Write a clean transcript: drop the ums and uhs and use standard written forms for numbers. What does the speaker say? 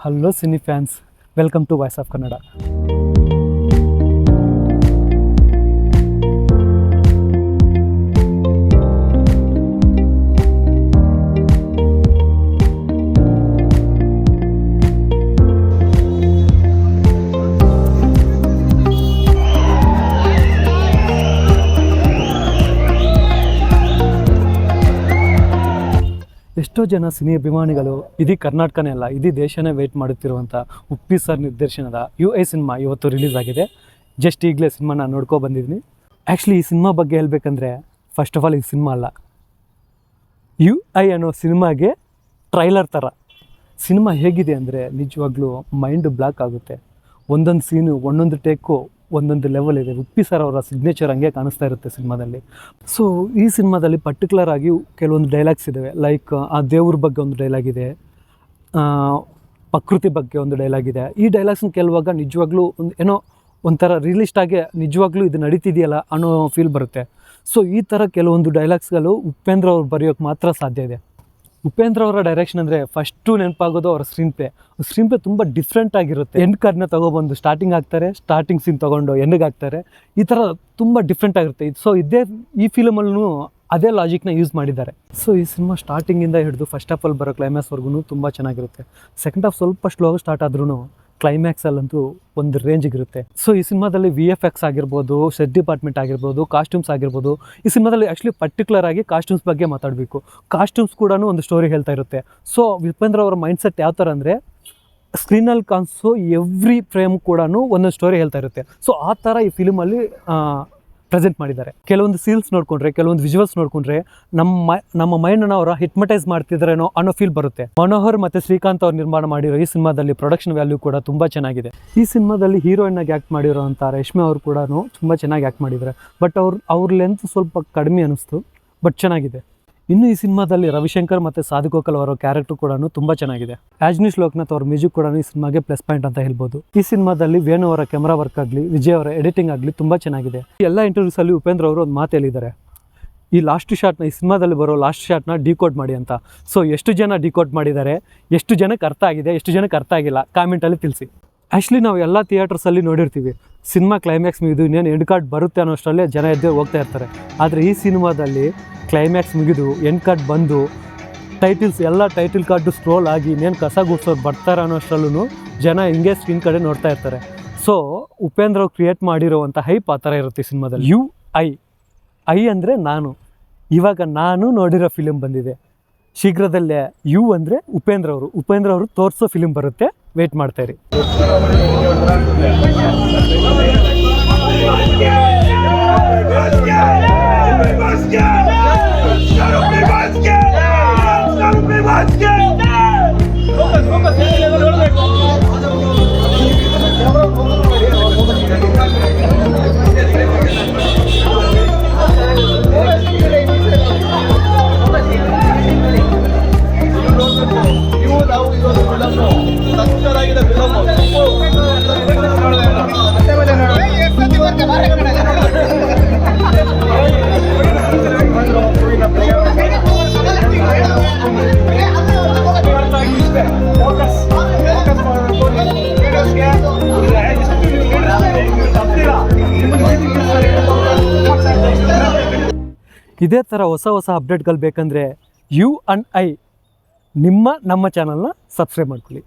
Hello cine fans, welcome to voice of Kannada. ಎಷ್ಟೋ ಜನ cine ಅಭಿಮಾನಿಗಳು ಇಡೀ ಕರ್ನಾಟಕನೇ ಅಲ್ಲ, ಇಡೀ ದೇಶನೇ ವೆಯ್ಟ್ ಮಾಡುತ್ತಿರುವಂಥ ಉಪ್ಪಿ ಸರ್ ನಿರ್ದೇಶನದ UI ಸಿನಿಮಾ ಇವತ್ತು ರಿಲೀಸ್ ಆಗಿದೆ. ಜಸ್ಟ್ ಈಗಲೇ ಸಿನಿಮಾನ ನೋಡ್ಕೊ ಬಂದಿದ್ದೀನಿ. ಆ್ಯಕ್ಚುಲಿ ಈ ಸಿನಿಮಾ ಬಗ್ಗೆ ಹೇಳಬೇಕಂದ್ರೆ, ಫಸ್ಟ್ ಆಫ್ ಆಲ್ ಈ ಸಿನಿಮಾ ಅಲ್ಲ, UI ಅನ್ನೋ ಸಿನಿಮಾಗೆ ಟ್ರೈಲರ್ ಥರ. ಸಿನಿಮಾ ಹೇಗಿದೆ ಅಂದರೆ ನಿಜವಾಗ್ಲೂ ಮೈಂಡ್ ಬ್ಲಾಕ್ ಆಗುತ್ತೆ. ಒಂದೊಂದು ಸೀನು, ಒಂದೊಂದು ಟೇಕು, ಒಂದೊಂದು ಲೆವೆಲ್ ಇದೆ. ಉಪ್ಪಿ ಸರ್ ಅವರ ಸಿಗ್ನೇಚರ್ ಹಂಗೆ ಕಾಣಿಸ್ತಾ ಇರುತ್ತೆ ಸಿನಿಮಾದಲ್ಲಿ. ಸೊ ಈ ಸಿನಿಮಾದಲ್ಲಿ ಪರ್ಟಿಕ್ಯುಲರ್ ಆಗಿ ಕೆಲವೊಂದು ಡೈಲಾಗ್ಸ್ ಇದ್ದಾವೆ. ಲೈಕ್ ಆ ದೇವ್ರ ಬಗ್ಗೆ ಒಂದು ಡೈಲಾಗ್ ಇದೆ, ಪ್ರಕೃತಿ ಬಗ್ಗೆ ಒಂದು ಡೈಲಾಗ್ ಇದೆ. ಈ ಡೈಲಾಗ್ಸ್ನ ಕೇಳುವಾಗ ನಿಜವಾಗ್ಲೂ ಏನೋ ಒಂಥರ ರಿಯಲಿಸ್ಟಾಗಿ ನಿಜವಾಗ್ಲೂ ಇದು ನಡೀತಿದೆಯಲ್ಲ ಅನ್ನೋ ಫೀಲ್ ಬರುತ್ತೆ. ಸೊ ಈ ಥರ ಕೆಲವೊಂದು ಡೈಲಾಗ್ಸ್ಗಳು ಉಪೇಂದ್ರ ಅವ್ರು ಬರೆಯೋಕ್ಕೆ ಮಾತ್ರ ಸಾಧ್ಯ ಇದೆ. ಉಪೇಂದ್ರ ಅವರ ಡೈರೆಕ್ಷನ್ ಅಂದರೆ ಫಸ್ಟು ನೆನಪಾಗೋದು ಅವರ ಸ್ಕ್ರೀನ್ ಪ್ಲೇ ತುಂಬ ಡಿಫ್ರೆಂಟ್ ಆಗಿರುತ್ತೆ. ಎಂಡ್ ಕಾರ್ಡ್ನ ತೊಗೊಬಂದು ಸ್ಟಾರ್ಟಿಂಗ್ ಹಾಕ್ತಾರೆ, ಸ್ಟಾರ್ಟಿಂಗ್ ಸೀನ್ ತೊಗೊಂಡು ಎಂಡಿಗೆ ಹಾಕ್ತಾರೆ. ಈ ಥರ ತುಂಬ ಡಿಫ್ರೆಂಟ್ ಆಗಿರುತ್ತೆ. ಸೊ ಈ ಫಿಲಮಲ್ಲೂ ಅದೇ ಲಾಜಿಕ್ನ ಯೂಸ್ ಮಾಡಿದ್ದಾರೆ. ಸೊ ಈ ಸಿನಿಮಾ ಸ್ಟಾರ್ಟಿಂಗಿಂದ ಹಿಡಿದು ಫಸ್ಟ್ ಆಫ್ ಆಲ್ ಬರೋ ಕ್ಲೈಮ್ಯಾಕ್ಸ್ವರೆಗೂ ತುಂಬ ಚೆನ್ನಾಗಿರುತ್ತೆ. ಸೆಕೆಂಡ್ ಹಾಫ್ ಸ್ವಲ್ಪ ಸ್ಲೋ ಸ್ಟಾರ್ಟ್ ಆದ್ರೂ ಕ್ಲೈಮ್ಯಾಕ್ಸಲ್ಲಂತೂ ಒಂದು ರೇಂಜಿಗಿರುತ್ತೆ. ಸೊ ಈ ಸಿನಿಮಾದಲ್ಲಿ VFX ಆಗಿರ್ಬೋದು, ಸೆಟ್ ಡಿಪಾರ್ಟ್ಮೆಂಟ್ ಆಗಿರ್ಬೋದು, ಕಾಸ್ಟ್ಯೂಮ್ಸ್ ಆಗಿರ್ಬೋದು. ಈ ಸಿನಿಮಾದಲ್ಲಿ ಆ್ಯಕ್ಚುಲಿ ಪರ್ಟಿಕ್ಯುಲರ್ ಆಗಿ ಕಾಸ್ಟ್ಯೂಮ್ಸ್ ಬಗ್ಗೆ ಮಾತಾಡಬೇಕು. ಕಾಸ್ಟ್ಯೂಮ್ಸ್ ಕೂಡ ಒಂದು ಸ್ಟೋರಿ ಹೇಳ್ತಾ ಇರುತ್ತೆ. ಸೊ ಉಪೇಂದ್ರ ಅವರ ಮೈಂಡ್ಸೆಟ್ ಯಾವ ಥರ ಅಂದರೆ, ಸ್ಕ್ರೀನಲ್ಲಿ ಕಾಣಿಸೋ ಎವ್ರಿ ಫ್ರೇಮ್ ಕೂಡ ಒಂದೊಂದು ಸ್ಟೋರಿ ಹೇಳ್ತಾ ಇರುತ್ತೆ. ಸೊ ಆ ಥರ ಈ ಫಿಲ್ಮಲ್ಲಿ ಪ್ರೆಸೆಂಟ್ ಮಾಡಿದ್ದಾರೆ. ಕೆಲವೊಂದು ಸೀನ್ಸ್ ನೋಡ್ಕೊಂಡ್ರೆ, ಕೆಲವೊಂದು ವಿಜುವಲ್ಸ್ ನೋಡ್ಕೊಂಡ್ರೆ ನಮ್ಮ ಮೈಂಡನ್ನು ಅವರ ಹಿಪ್ನಟೈಸ್ ಮಾಡ್ತಿದ್ರೇನೋ ಅನ್ನೋ ಫೀಲ್ ಬರುತ್ತೆ. ಮನೋಹರ್ ಮತ್ತು ಶ್ರೀಕಾಂತ್ ಅವ್ರು ನಿರ್ಮಾಣ ಮಾಡಿರೋ ಈ ಸಿನಿಮಾದಲ್ಲಿ ಪ್ರೊಡಕ್ಷನ್ ವ್ಯಾಲ್ಯೂ ಕೂಡ ತುಂಬ ಚೆನ್ನಾಗಿದೆ. ಈ ಸಿನಿಮಾದಲ್ಲಿ ಹೀರೋಯಿನ್ ಆಗಿ ಆ್ಯಕ್ಟ್ ಮಾಡಿರೋಂಥ ರೇಷ್ಮೆ ಅವರು ಕೂಡ ತುಂಬ ಚೆನ್ನಾಗಿ ಆ್ಯಕ್ಟ್ ಮಾಡಿದ್ದಾರೆ. ಬಟ್ ಅವ್ರ ಲೆಂತ್ ಸ್ವಲ್ಪ ಕಡಿಮೆ ಅನ್ನಿಸ್ತು, ಬಟ್ ಚೆನ್ನಾಗಿದೆ. ಇನ್ನು ಈ ಸಿನಿಮಾದಲ್ಲಿ ರವಿಶಂಕರ್ ಮತ್ತು ಸಾಧುಗೋಕಲ್ ಅವರ ಕ್ಯಾರೆಕ್ಟರ್ ಕೂಡ ತುಂಬ ಚೆನ್ನಾಗಿದೆ. ಆಜ್ನೀಶ್ ಲೋಕನಾಥ್ ಅವ್ರ ಮ್ಯೂಸಿಕ್ ಕೂಡ ಈ ಸಿನಿಮಾಗೆ ಪ್ಲಸ್ ಪಾಯಿಂಟ್ ಅಂತ ಹೇಳ್ಬೋದು. ಈ ಸಿನಿಮಾದಲ್ಲಿ ವೇಣು ಅವರ ಕ್ಯಾಮ್ರಾ ವರ್ಕ್ ಆಗಲಿ, ವಿಜಯ್ ಅವರ ಎಡಿಟಿಂಗ್ ಆಗಲಿ ತುಂಬ ಚೆನ್ನಾಗಿದೆ. ಎಲ್ಲ ಇಂಟರ್ವ್ಯೂಸಲ್ಲಿ ಉಪೇಂದ್ರ ಅವರು ಒಂದು ಮಾತು ಹೇಳಿದ್ದಾರೆ, ಈ ಸಿನಿಮಾದಲ್ಲಿ ಬರೋ ಲಾಸ್ಟ್ ಶಾಟ್ನ ಡಿಕೋಡ್ ಮಾಡಿ ಅಂತ. ಸೊ ಎಷ್ಟು ಜನ ಡಿಕೋಡ್ ಮಾಡಿದ್ದಾರೆ, ಎಷ್ಟು ಜನಕ್ಕೆ ಅರ್ಥ ಆಗಿದೆ, ಎಷ್ಟು ಜನಕ್ಕೆ ಅರ್ಥ ಆಗಿಲ್ಲ, ಕಾಮೆಂಟಲ್ಲಿ ತಿಳಿಸಿ. ಆ್ಯಕ್ಚುಲಿ ನಾವು ಎಲ್ಲ ಥಿಯೇಟರ್ಸಲ್ಲಿ ನೋಡಿರ್ತೀವಿ, ಸಿನಿಮಾ ಕ್ಲೈಮ್ಯಾಕ್ಸ್ ಮುಗಿದು ಇನ್ನೇನು ಎಂಡ್ ಕಾರ್ಡ್ ಬರುತ್ತೆ ಅನ್ನೋಷ್ಟರಲ್ಲೇ ಜನ ಎದ್ದು ಹೋಗ್ತಾ ಇರ್ತಾರೆ. ಆದರೆ ಈ ಸಿನಿಮಾದಲ್ಲಿ ಕ್ಲೈಮ್ಯಾಕ್ಸ್ ಮುಗಿದು ಎಂಡ್ ಕಾರ್ಡ್ ಬಂದು ಎಲ್ಲ ಟೈಟಲ್ ಕಾರ್ಡು ಸ್ಕ್ರೋಲ್ ಆಗಿ ಇನ್ನೇನು ಕಸ ಗುಡ್ಸೋರು ಬರ್ತಾರೆ ಅನ್ನೋಷ್ಟರಲ್ಲೂ ಜನ ಹಿಂಗೆ ಸ್ಕ್ರೀನ್ ಕಡೆ ನೋಡ್ತಾ ಇರ್ತಾರೆ. ಸೊ ಉಪೇಂದ್ರ ಅವ್ರು ಕ್ರಿಯೇಟ್ ಮಾಡಿರೋವಂಥ ಹೈಪ್ ಆ ಥರ ಇರುತ್ತೆ ಸಿನಿಮಾದಲ್ಲಿ. UI ಅಂದರೆ ನಾನು. ಇವಾಗ ನಾನು ನೋಡಿರೋ ಫಿಲಿಮ್ ಬಂದಿದೆ, ಶೀಘ್ರದಲ್ಲೇ U ಅಂದರೆ ಉಪೇಂದ್ರ ಅವರು ತೋರಿಸೋ ಫಿಲಿಮ್ ಬರುತ್ತೆ, ವೇಟ್ ಮಾಡ್ತಾಯಿರಿ. ಇದೇ ಥರ ಹೊಸ ಅಪ್ಡೇಟ್ಗಳು ಬೇಕಂದರೆ U&I ನಮ್ಮ ಚಾನಲ್ನ ಸಬ್ಸ್ಕ್ರೈಬ್ ಮಾಡ್ಕೊಳ್ಳಿ.